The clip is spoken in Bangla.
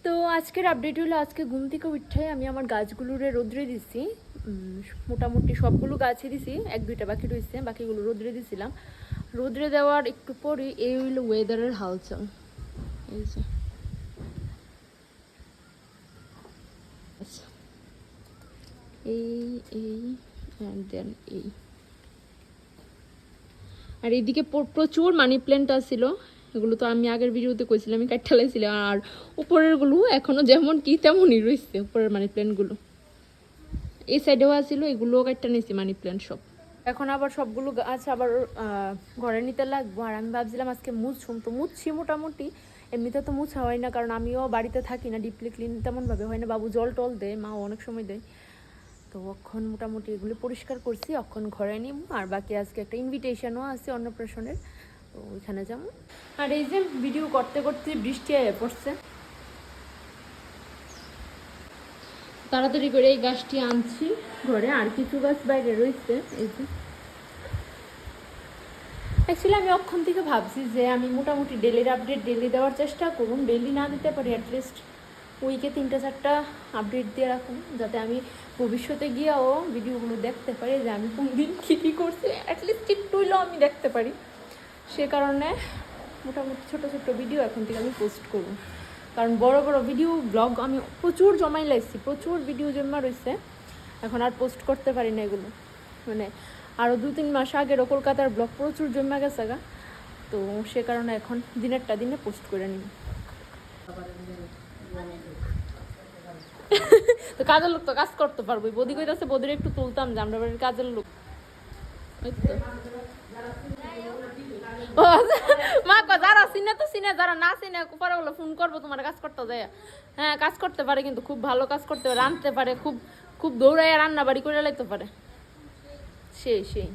তো আজকের আপডেট হলো আজকে ঘুম থেকে উঠে আমি আমার গাছগুলোরে রোদ্রে দিছি। মোটামুটি সবগুলো গাছই দিছি, এক দুইটা বাকি রয়েছে, বাকিগুলো রোদ্রে দিছিলাম। রোদ্রে দেওয়ার একটু পরে এই হইলো ওয়েদারের হালচাল। এই যে এই এই অ্যান্ড দেন এই। আর এইদিকে প্রচুর মানি প্ল্যান্ট আসছিল, এগুলো তো আমি আগের ভিডিওতে কইছিলাম, আমি কাটতে লাইছিলাম। আর উপরেরগুলো এখনো যেমন কি তেমনই রয়েছে, উপরের মানি প্ল্যান্টগুলো। এই সাইডেও আসছিল, এগুলোও কাটতে নিয়েছি মানি প্ল্যান্ট সব। এখন আবার সবগুলো গাছ আবার ঘরে নিতে লাগবো। আর আমি ভাবছিলাম আজকে মুছুম, তো মুছছি মোটামুটি। এমনিতে তো মুছা হয় না, কারণ আমিও বাড়িতে থাকি না, ডিপলি ক্লিন তেমনভাবে হয় না। বাবু জল টল দেয়, মাও অনেক সময় দেয়। তো এখন মোটামুটি এগুলো পরিষ্কার করছি, এখন ঘরে নিব। আর বাকি আজকে একটা ইনভিটেশনও আছে অন্নপ্রাশনের, তো ওইখানে যাবো। আর এই যে ভিডিও করতে করতে বৃষ্টি আয়া পড়ছে, তাড়াতাড়ি করে এই গাছটি আনছি ঘরে। আর কিছু গাছ বাইরে রয়েছে। এই যে অ্যাকচুয়ালি আমি অক্ষণ থেকে ভাবছি যে আমি মোটামুটি ডেলির আপডেট ডেলি দেওয়ার চেষ্টা করুন, ডেলি না দিতে পারি অ্যাটলিস্ট উইকে 3-4টা আপডেট দিয়ে রাখুন, যাতে আমি ভবিষ্যতে গিয়েও ভিডিওগুলো দেখতে পারি যে আমি কোন দিন কী কী করছি, অ্যাটলিস্ট একটু হইলেও আমি দেখতে পারি। সে কারণে মোটামুটি ছোটো ছোটো ভিডিও এখন থেকে আমি পোস্ট করব। কারণ বড় বড় ভিডিও ব্লগ আমি প্রচুর জমাই লাইছি, প্রচুর ভিডিও জমা রয়েছে, এখন আর পোস্ট করতে পারি না এগুলো। মানে আরও 2-3 মাস আগেরও কলকাতার ব্লগ প্রচুর জমা গেছে গা, তো সে কারণে এখন দিনেরটা দিনে পোস্ট করে নিব। তো কাজের লোক তো কাজ করতে পারবো, বদি কইতাছে বদির একটু তুলতাম যে আমরা বাড়ির কাজের লোক। মা কো যারা চিনে তো চিনে, যারা না চিনে পরে বলে ফোন করবো তোমার কাজ করতে যায়। হ্যাঁ কাজ করতে পারে, কিন্তু খুব ভালো কাজ করতে পারে, রাঁধতে পারে, খুব খুব দৌড়াইয়া রান্না বাড়ি করে লাইতে পারে। সেই